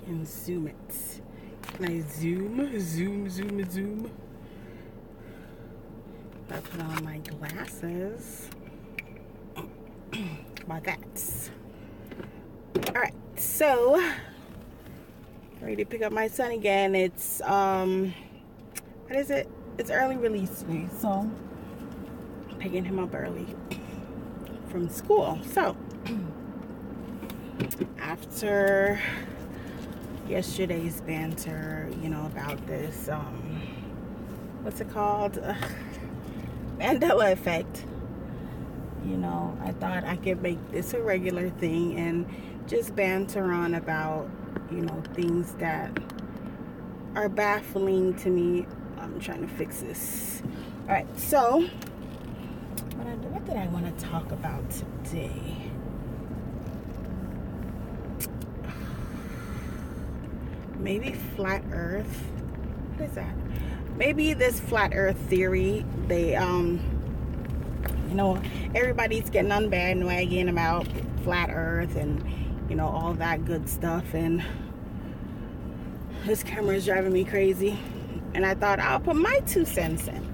and zoom it. Can I zoom? I put on my glasses. About that. Alright, so ready to pick up my son again. It's what is it? It's early release day, so I'm picking him up early from school. So after yesterday's banter, you know, about this what's it called? Mandela effect. You know, I thought I could make this a regular thing and just banter on about, you know, things that are baffling to me. I'm trying to fix this. All right, so what did I want to talk about today? Maybe flat earth. What is that? Maybe this flat earth theory. They you know, everybody's getting on bandwagon about flat earth and, you know, all that good stuff, and this camera is driving me crazy, and I thought I'll put my 2 cents in.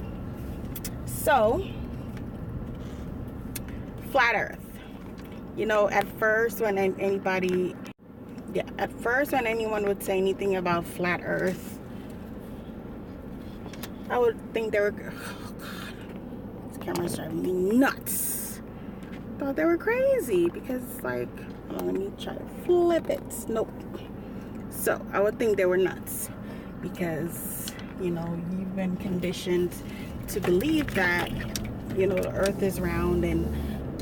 So, flat earth, you know, at first when anyone would say anything about flat earth, I would think they were, oh God, this camera's driving me nuts. I thought they were crazy because, like, let me try to flip it. Nope. So I would think they were nuts because, you know, you've been conditioned to believe that, you know, the earth is round and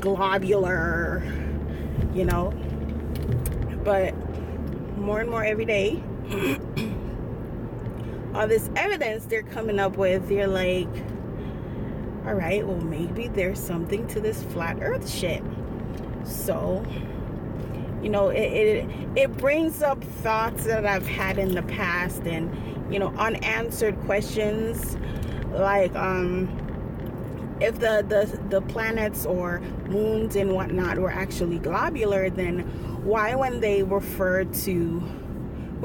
globular, you know, but more and more every day, all this evidence they're coming up with, you're like, all right, well, maybe there's something to this flat earth shit. So, you know, it brings up thoughts that I've had in the past, and, you know, unanswered questions like if the planets or moons and whatnot were actually globular, then why when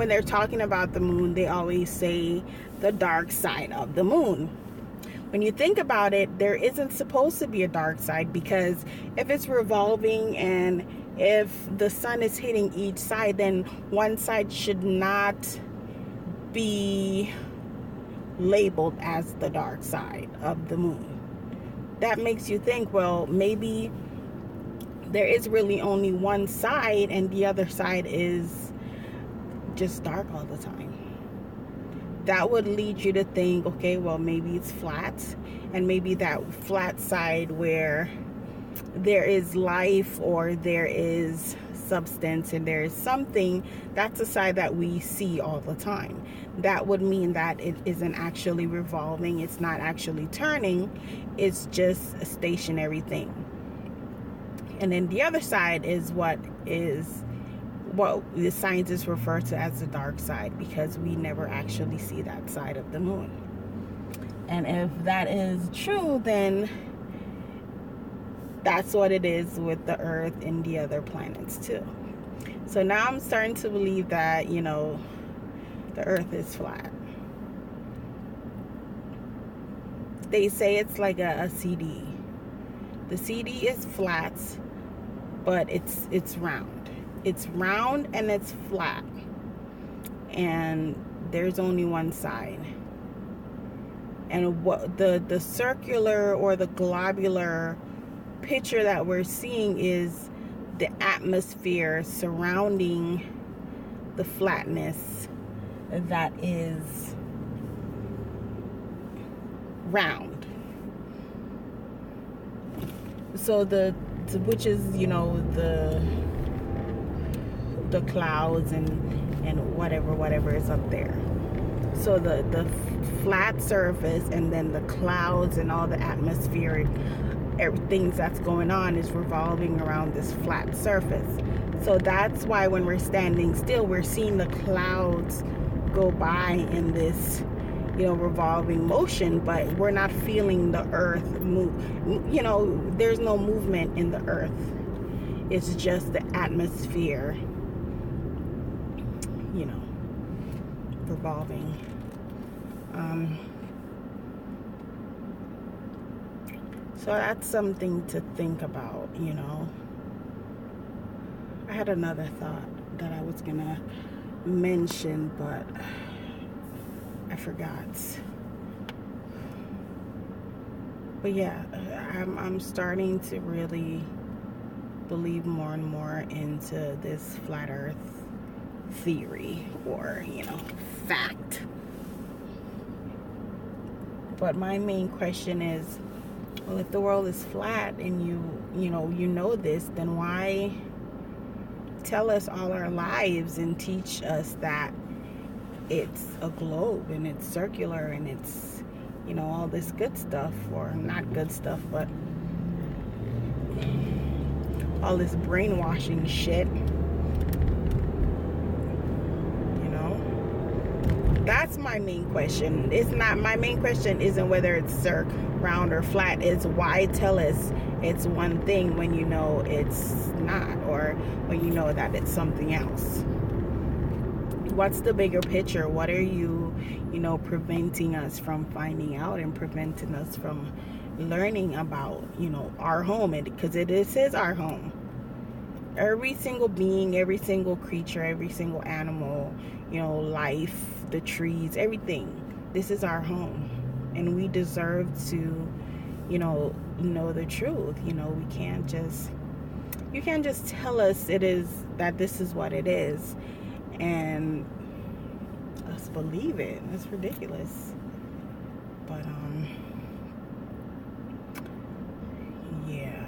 they're talking about the moon, they always say the dark side of the moon? When you think about it, there isn't supposed to be a dark side, because if it's revolving and if the sun is hitting each side, then one side should not be labeled as the dark side of the moon. That makes you think, well, maybe there is really only one side and the other side is just dark all the time. That would lead you to think, okay, well, maybe it's flat, and maybe that flat side where there is life or there is substance and there is something, that's a side that we see all the time. That would mean that it isn't actually revolving, it's not actually turning, it's just a stationary thing. And then the other side is what the scientists refer to as the dark side, because we never actually see that side of the moon. And if that is true, then that's what it is with the earth and the other planets too. So now I'm starting to believe that, you know, the earth is flat. They say it's like a CD. The CD is flat, but it's round. It's round and it's flat, and there's only one side. And what the circular or the globular picture that we're seeing is the atmosphere surrounding the flatness that is round. So which is, you know, the clouds and whatever is up there. So the flat surface and then the clouds and all the atmospheric everything that's going on is revolving around this flat surface. So that's why when we're standing still, we're seeing the clouds go by in this, you know, revolving motion, but we're not feeling the earth move. You know, there's no movement in the earth. It's just the atmosphere, you know, revolving. So that's something to think about, you know. I had another thought that I was gonna mention, but I forgot. But yeah, I'm starting to really believe more and more into this flat earth theory, or, you know, fact. But my main question is, well, if the world is flat and you know this, then why tell us all our lives and teach us that it's a globe and it's circular and it's, you know, all this good stuff, or not good stuff, but all this brainwashing shit, you know? That's my main question. It's not, my main question isn't whether it's round or flat. It's why tell us it's one thing when you know it's not, or when you know that it's something else. What's the bigger picture? What are you know, preventing us from finding out and preventing us from learning about, you know, our home? Because it is our home. Every single being, every single creature, every single animal, you know, life, the trees, everything. This is our home. And we deserve to, you know the truth. You know, you can't just tell us that this is what it is and us believe it. That's ridiculous. But yeah.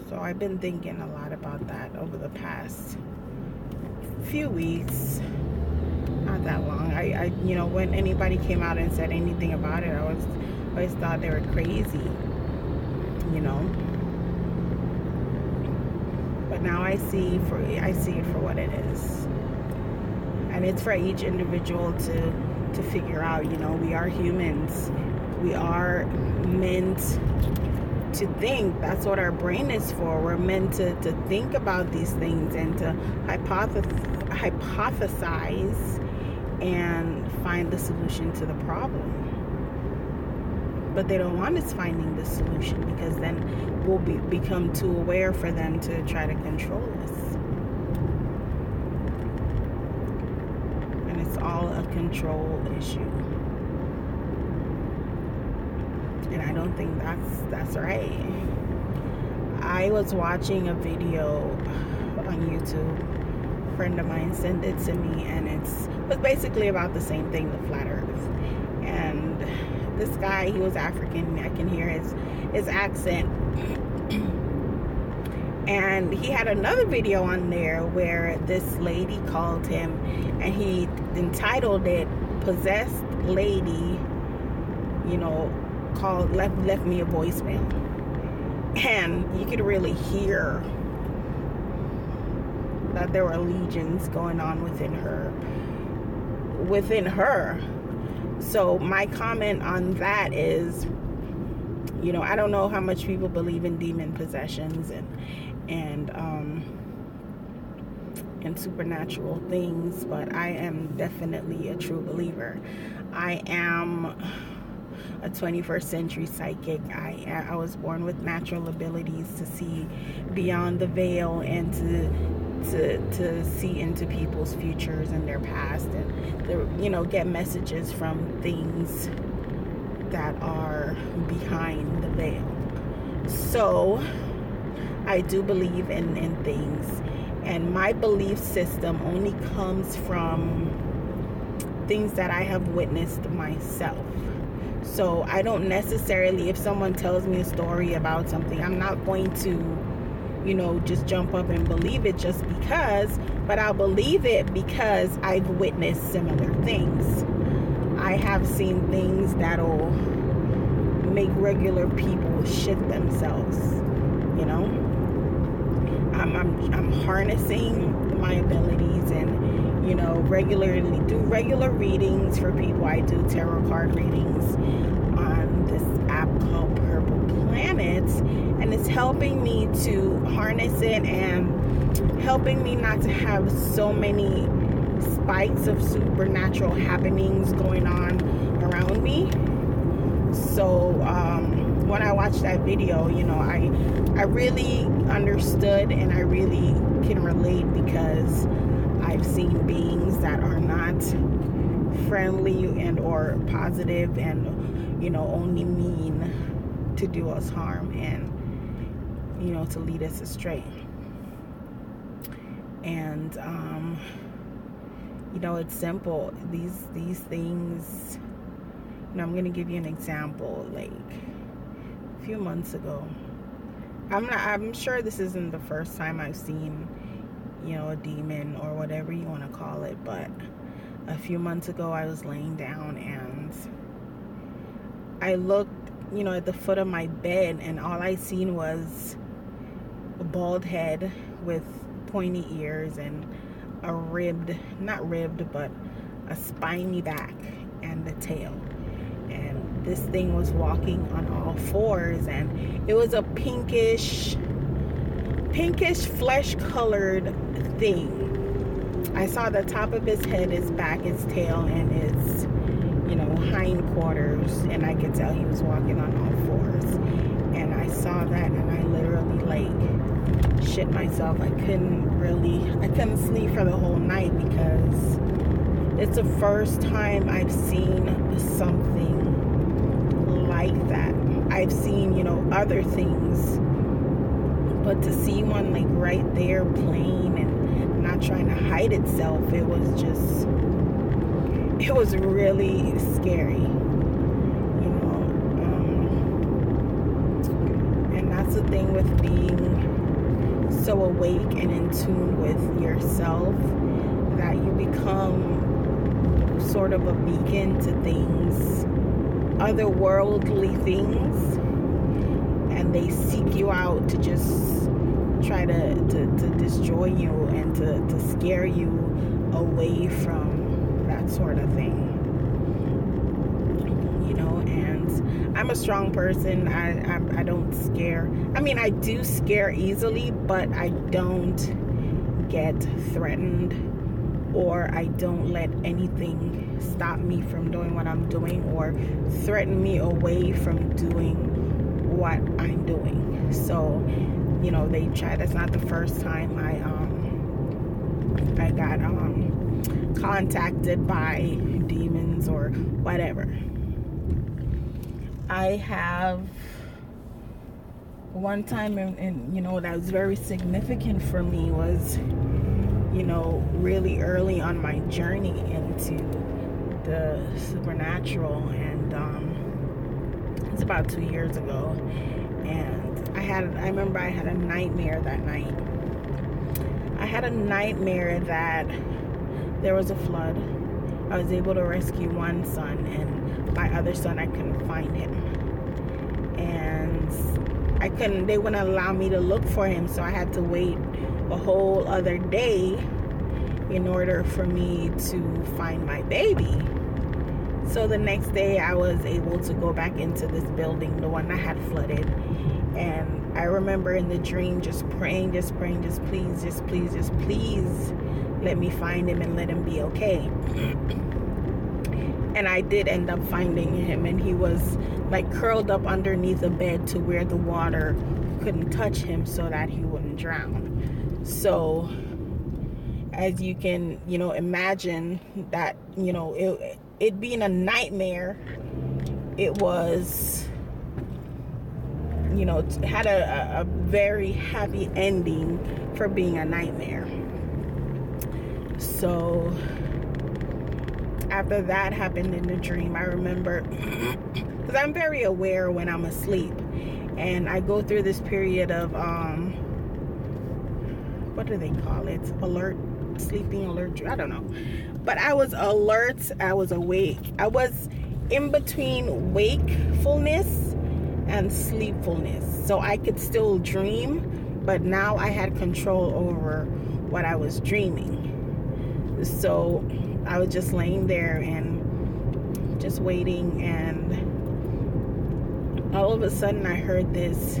So I've been thinking a lot about that over the past few weeks. Not that long. I you know, when anybody came out and said anything about it, I always thought they were crazy, you know. But now I see it for what it is. And it's for each individual to figure out, you know, we are humans. We are meant to think. That's what our brain is for. We're meant to think about these things and to hypothesize and find the solution to the problem. But they don't want us finding the solution, because then we'll become too aware for them to try to control us. And it's all a control issue. And I don't think that's right. I was watching a video on YouTube. A friend of mine sent it to me, and it was basically about the same thing, the flat earth. And this guy, he was African. I can hear his accent. And he had another video on there where this lady called him, and he entitled it "Possessed Lady," you know, left me a voicemail. And you could really hear that there were legions going on within her. So my comment on that is, you know, I don't know how much people believe in demon possessions and supernatural things, but I am definitely a true believer. I am a 21st century psychic. I was born with natural abilities to see beyond the veil and to see into people's futures and their past, and you know, get messages from things that are behind the veil. So I do believe in things, and my belief system only comes from things that I have witnessed myself. So I don't necessarily, if someone tells me a story about something, I'm not going to, you know, just jump up and believe it just because, but I'll believe it because I've witnessed similar things. I have seen things that'll make regular people shit themselves, you know. I'm harnessing my abilities, and, you know, regularly do regular readings for people. I do tarot card readings on this app called Purple Planets, and it's helping me to harness it and helping me not to have so many spikes of supernatural happenings going on around me. So when I watched that video, you know, I really understood, and I really can relate, because I've seen beings that are not friendly and or positive, and, you know, only mean to do us harm and, you know, to lead us astray. And you know, it's simple. These things, you know, I'm gonna give you an example. Like a few months ago, I'm sure this isn't the first time I've seen, you know, a demon or whatever you want to call it, but a few months ago I was laying down and I looked, you know, at the foot of my bed, and all I seen was a bald head with pointy ears and a not ribbed, but a spiny back and a tail. And this thing was walking on all fours, and it was a pinkish flesh colored thing. I saw the top of his head, his back, his tail, and his, you know, hindquarters, and I could tell he was walking on all fours. And I saw that, and I literally like shit myself. I couldn't sleep for the whole night, because it's the first time I've seen something like that. I've seen, you know, other things, but to see one like right there plain and not trying to hide itself, it was really scary, you know. And that's the thing with being so awake and in tune with yourself, that you become sort of a beacon to things, otherworldly things, and they seek you out to just try to destroy you and to scare you away from that sort of thing, you know. And I'm a strong person. I don't scare. I mean, I do scare easily, but I don't get threatened, or I don't let anything stop me from doing what I'm doing or threaten me away from doing what I'm doing. So, you know, that's not the first time I got contacted by demons or whatever. I have one time, and you know, that was very significant for me, was, you know, really early on my journey into the supernatural, and it's about 2 years ago, and I remember I had a nightmare that night. I had a nightmare that there was a flood. I was able to rescue one son, and my other son, I couldn't find him, and they wouldn't allow me to look for him, so I had to wait a whole other day in order for me to find my baby. So the next day I was able to go back into this building, the one that had flooded, and I remember in the dream just praying, just please let me find him and let him be okay. And I did end up finding him, and he was like curled up underneath a bed to where the water couldn't touch him, so that he wouldn't drown. So as you can, you know, imagine that, you know, it being a nightmare, it was, you know, had a very happy ending for being a nightmare. So after that happened in the dream, I remember, because I'm very aware when I'm asleep, and I go through this period of what do they call it, sleeping alert, I don't know, but I was alert, I was awake, I was in between wakefulness and sleepfulness, so I could still dream, but now I had control over what I was dreaming. So I was just laying there and just waiting, and all of a sudden I heard this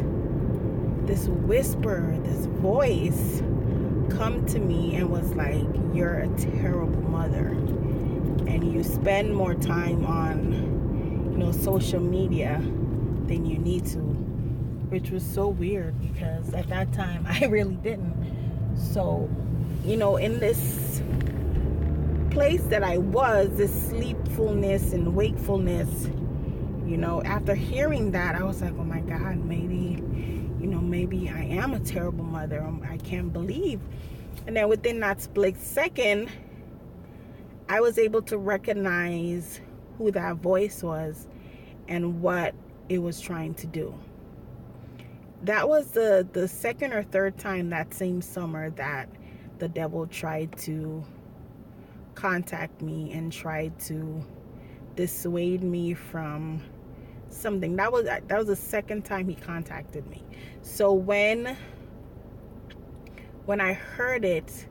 whisper, this voice come to me and was like, you're a terrible mother, and you spend more time on, social media than you need to, which was so weird because at that time I really didn't. So, in this place that I was, this sleepfulness and wakefulness, after hearing that, I was like, oh my God, maybe I am a terrible mother. I can't believe. And then within that split second, I was able to recognize who that voice was and what it was trying to do. That was the second or third time that same summer that the devil tried to contact me and tried to dissuade me from something. That was the second time he contacted me. So when I heard it,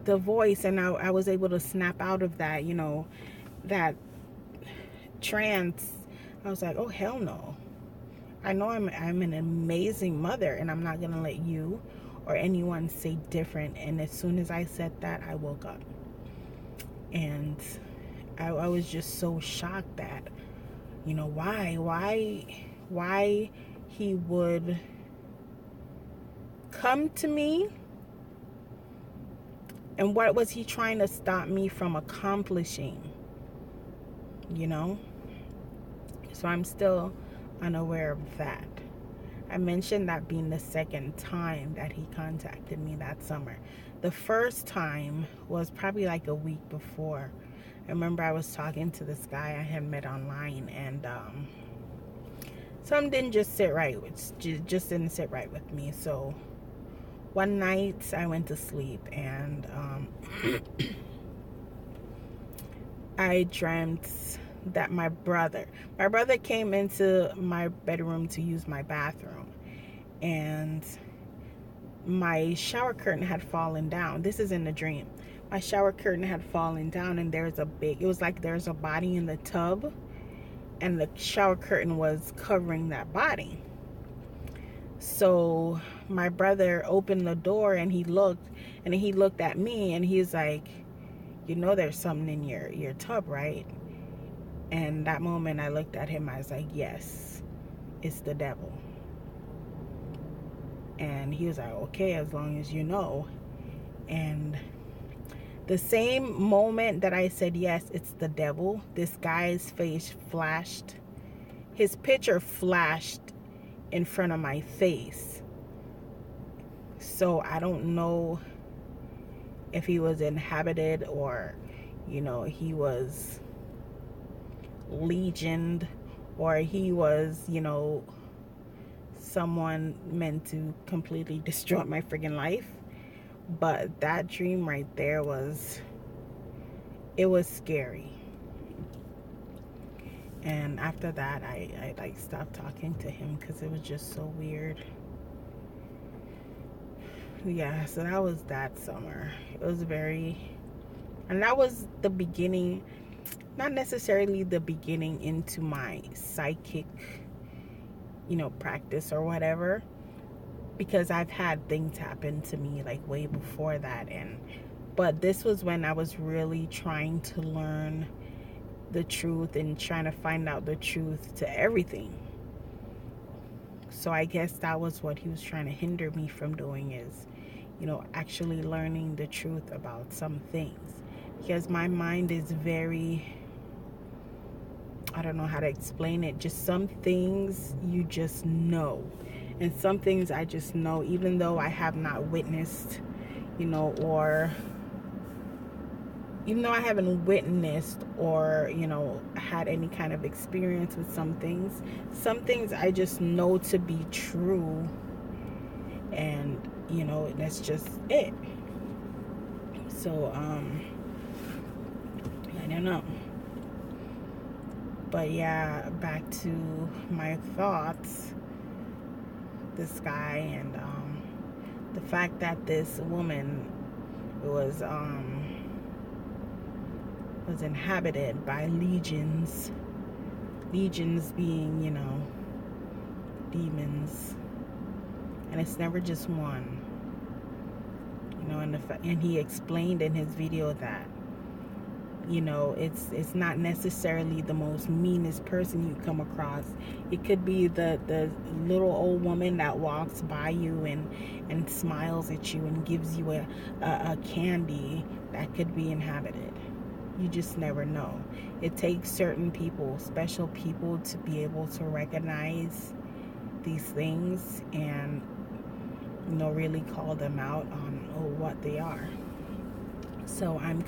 the voice, and I was able to snap out of that, that trance, I was like, oh hell no. I know I'm an amazing mother, and I'm not gonna let you or anyone say different. And as soon as I said that, I woke up, and I was just so shocked that, why he would come to me, and what was he trying to stop me from accomplishing, So I'm still unaware of that. I mentioned that being the second time that he contacted me that summer. The first time was probably like a week before. I remember I was talking to this guy I had met online, and something didn't just sit right. Just didn't sit right with me. So one night I went to sleep, and I dreamt that my brother came into my bedroom to use my bathroom, and my shower curtain had fallen down. This is in the dream. My shower curtain had fallen down, and it was like there's a body in the tub, and the shower curtain was covering that body. So my brother opened the door, and he looked at me, and he's like, there's something in your tub, right? And that moment I looked at him, I was like, yes, it's the devil. And he was like, okay, as long as you know. And the same moment that I said, yes, it's the devil, this guy's face flashed. His picture flashed in front of my face. So I don't know if he was inhabited, or, he was legioned, or he was, someone meant to completely destroy my freaking life. But that dream right there was scary. And after that, I like stopped talking to him because it was just so weird. Yeah, so that was that summer. It was and that was the beginning, not necessarily the beginning into my psychic, practice or whatever, because I've had things happen to me like way before that. But this was when I was really trying to learn the truth and trying to find out the truth to everything. So I guess that was what he was trying to hinder me from doing, is, actually learning the truth about some things. Because my mind is very, I don't know how to explain it. Just some things you just know. And some things I just know, even though I have not witnessed, or even though I haven't witnessed or, had any kind of experience with some things I just know to be true. And, that's just it. So, I don't know. But yeah, back to my thoughts. This guy, and the fact that this woman was inhabited by legions being, demons, and it's never just one. You know, and he explained in his video that, you know, it's not necessarily the most meanest person you come across. It could be the little old woman that walks by you and smiles at you and gives you a candy that could be inhabited. You just never know. It takes certain people, special people, to be able to recognize these things and, you know, really call them out on what they are. So I'm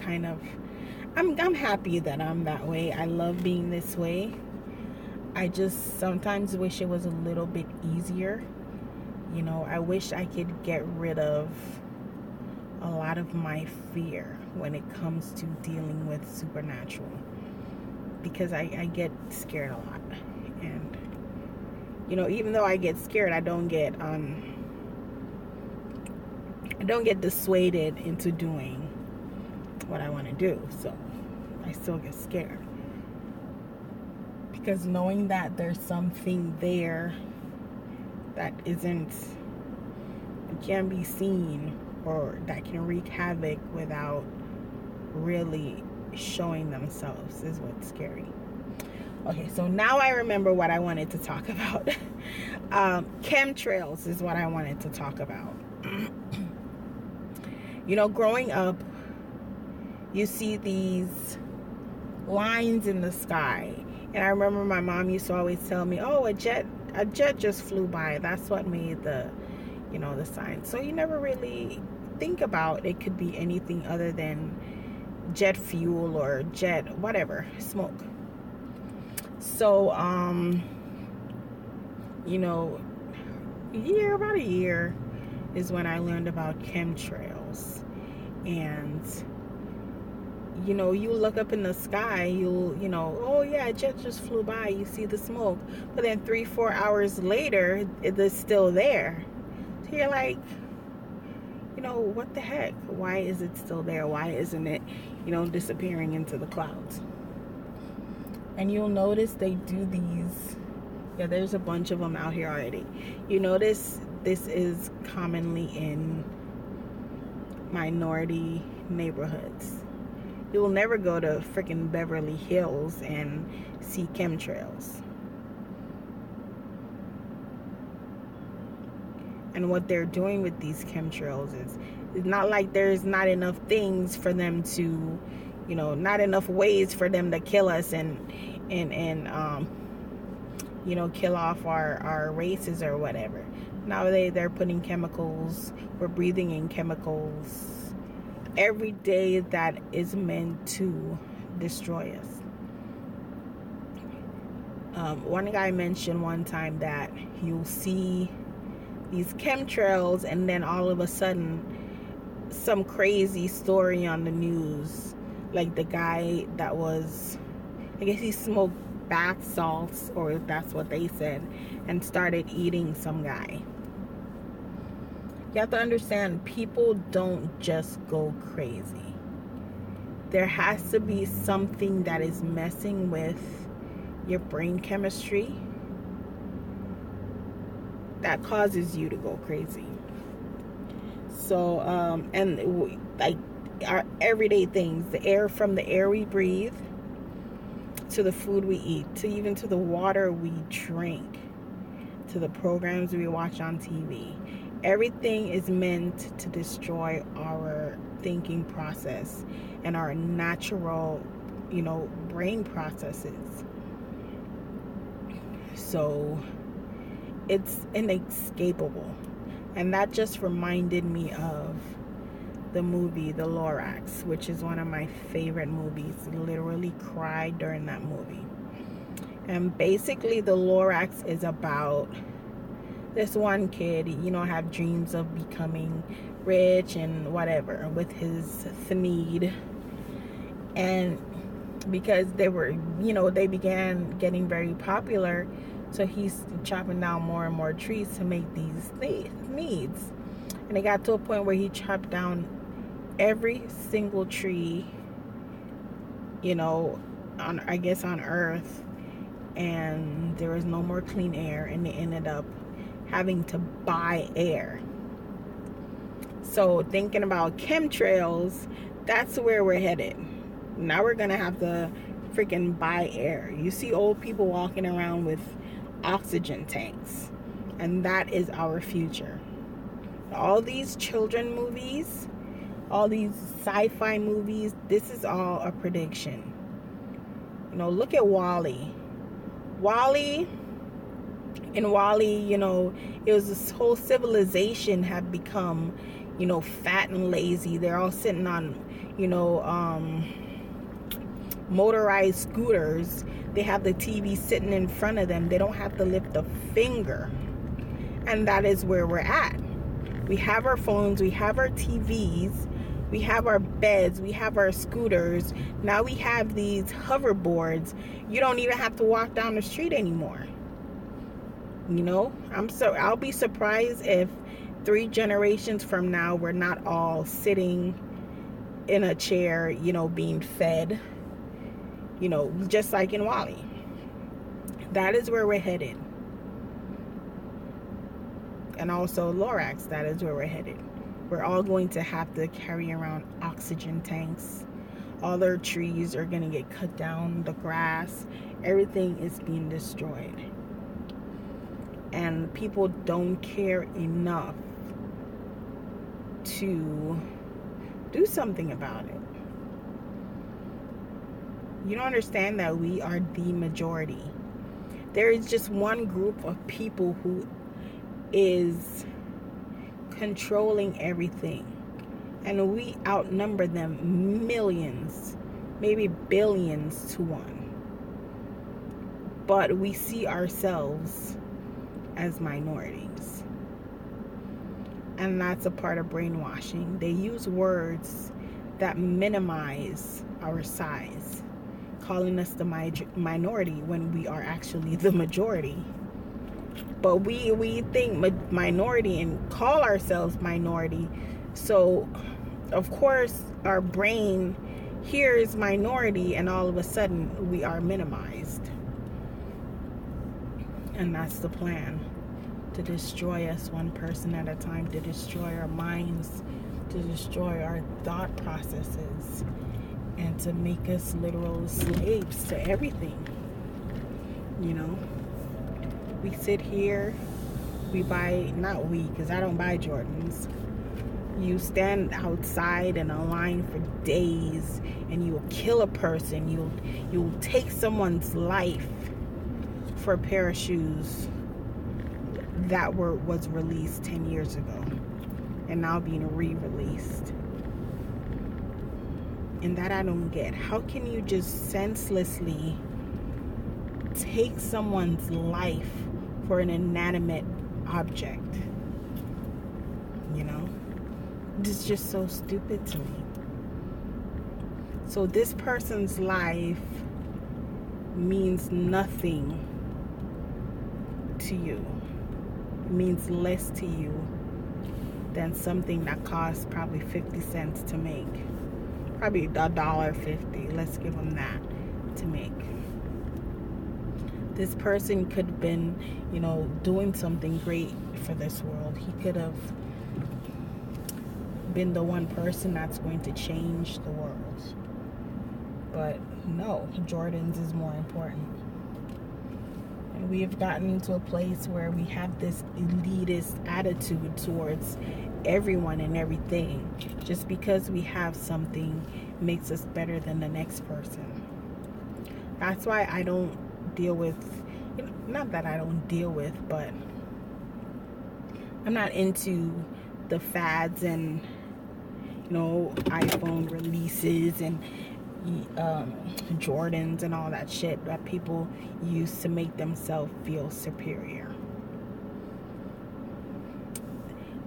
happy that I'm that way. I love being this way. I just sometimes wish it was a little bit easier. You know, I wish I could get rid of a lot of my fear when it comes to dealing with supernatural, because I get scared a lot. And, you know, even though I get scared, I don't get dissuaded into doing what I want to do. So I still get scared, because knowing that there's something there that can't be seen, or that can wreak havoc without really showing themselves, is what's scary. Okay, so now I remember what I wanted to talk about. Chemtrails is what I wanted to talk about. You know, growing up, you see these lines in the sky, and I remember my mom used to always tell me, oh, a jet just flew by. That's what made the sign. So you never really think about it could be anything other than jet fuel or jet whatever, smoke. So you know, about a year is when I learned about chemtrails. And you know, you look up in the sky, oh yeah, a jet just flew by, you see the smoke, but then 3-4 hours later it is still there. So you're like, you know, what the heck? Why is it still there? Why isn't it, disappearing into the clouds? And you'll notice they do these, there's a bunch of them out here already. You notice this is commonly in minority neighborhoods. You will never go to freaking Beverly Hills and see chemtrails. And what they're doing with these chemtrails is, it's not like there's not enough things for them to, not enough ways for them to kill us and kill off our races or whatever. Now they're putting chemicals, we're breathing in chemicals every day that is meant to destroy us. One guy mentioned one time that you'll see these chemtrails and then all of a sudden some crazy story on the news, like the guy that was, I guess he smoked bath salts, or that's what they said, and started eating some guy. You have to understand, people don't just go crazy. There has to be something that is messing with your brain chemistry that causes you to go crazy. So, and like our everyday things, the air, from the air we breathe, to the food we eat, to even to the water we drink, to the programs we watch on TV. Everything is meant to destroy our thinking process and our natural, brain processes. So it's inescapable. And that just reminded me of the movie The Lorax, which is one of my favorite movies. Literally cried during that movie. And basically The Lorax is about this one kid, have dreams of becoming rich and whatever with his Thneed. And because they were, they began getting very popular, so he's chopping down more and more trees to make these Thneeds. And it got to a point where he chopped down every single tree, on Earth, and there was no more clean air, and they ended up having to buy air. So thinking about chemtrails, that's where we're headed. Now we're gonna have to freaking buy air. You see old people walking around with oxygen tanks, and that is our future. All these children movies, all these sci-fi movies, this is all a prediction. You know, look at WALL-E. In WALL-E, you know, it was this whole civilization had become, you know, fat and lazy. They're all sitting on, you know, motorized scooters. They have the TV sitting in front of them. They don't have to lift a finger. And that is where we're at. We have our phones, we have our TVs, we have our beds, we have our scooters. Now we have these hoverboards. You don't even have to walk down the street anymore. You know, I'll be surprised if 3 generations from now we're not all sitting in a chair, you know, being fed, you know, just like in WALL-E. That is where we're headed. And also Lorax, that is where we're headed. We're all going to have to carry around oxygen tanks. All our trees are going to get cut down, the grass, everything is being destroyed. And people don't care enough to do something about it. You don't understand that we are the majority. There is just one group of people who is controlling everything, and we outnumber them millions, maybe billions to one. But we see ourselves as minorities, and that's a part of brainwashing. They use words that minimize our size, calling us the minority when we are actually the majority. But we think minority and call ourselves minority. So, of course, our brain hears minority and all of a sudden we are minimized. And that's the plan. To destroy us one person at a time. To destroy our minds. To destroy our thought processes. And to make us literal slaves to everything. You know? We sit here, we buy, not we, because I don't buy Jordans. You stand outside in a line for days and you'll kill a person. You'll take someone's life for a pair of shoes that was released 10 years ago and now being re-released. And that I don't get. How can you just senselessly take someone's life for an inanimate object? You know, it's just so stupid to me. So this person's life means nothing to you. It means less to you than something that costs probably 50 cents to make. Probably $1.50. Let's give them that to make. This person could have been, you know, doing something great for this world. He could have been the one person that's going to change the world. But no, Jordans is more important. And we have gotten to a place where we have this elitist attitude towards everyone and everything. Just because we have something makes us better than the next person. That's why I don't deal with, you know, not that I don't deal with, but I'm not into the fads and, you know, iPhone releases and Jordans and all that shit that people use to make themselves feel superior.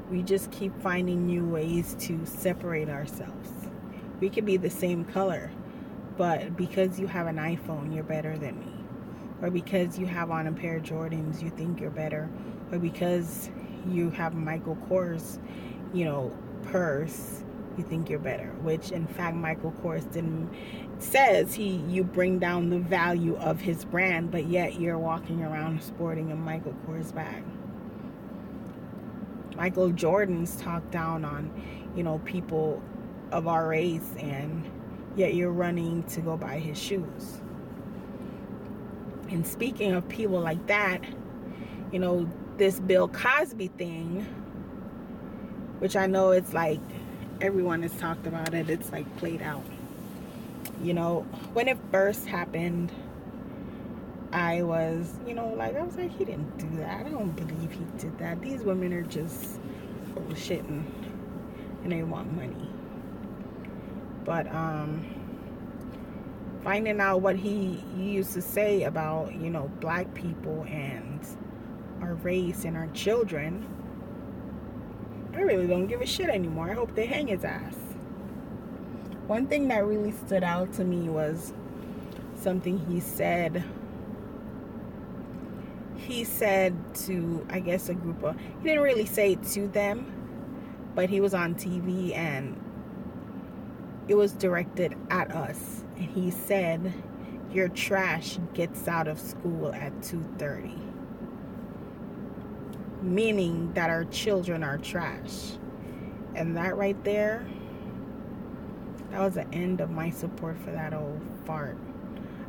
We just keep finding new ways to separate ourselves. We could be the same color, but because you have an iPhone, you're better than me. Or because you have on a pair of Jordans, you think you're better. Or because you have Michael Kors, you know, purse, you think you're better. Which, in fact, Michael Kors says you bring down the value of his brand, but yet you're walking around sporting a Michael Kors bag. Michael Jordan's talked down on, people of our race, and yet you're running to go buy his shoes. And speaking of people like that, this Bill Cosby thing, which I know it's like everyone has talked about it, it's like played out. When it first happened, I was, I was like, he didn't do that. I don't believe he did that. These women are just bullshitting and they want money. But finding out what he used to say about, black people and our race and our children, I really don't give a shit anymore. I hope they hang his ass. One thing that really stood out to me was something he said. He said to, I guess, a group of, he didn't really say it to them, but he was on TV and it was directed at us. And he said, your trash gets out of school at 2:30. Meaning that our children are trash. And that right there, that was the end of my support for that old fart.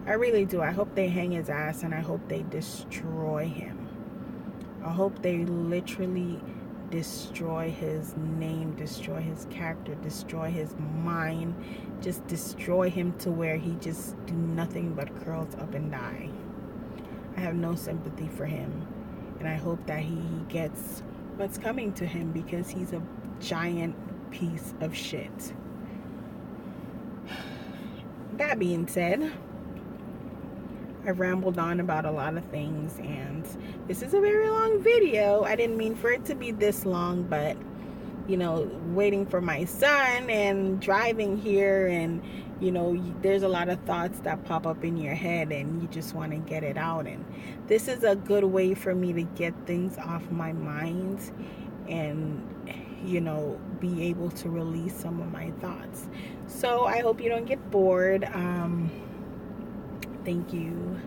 I really do. I hope they hang his ass, and I hope they destroy him. I hope they literally destroy his name, destroy his character, destroy his mind, just destroy him to where he just do nothing but curls up and die. I have no sympathy for him, and I hope that he gets what's coming to him, because he's a giant piece of shit. That being said, I've rambled on about a lot of things, and this is a very long video. I didn't mean for it to be this long, but waiting for my son and driving here, and there's a lot of thoughts that pop up in your head and you just want to get it out, and this is a good way for me to get things off my mind and be able to release some of my thoughts. So I hope you don't get bored. Thank you.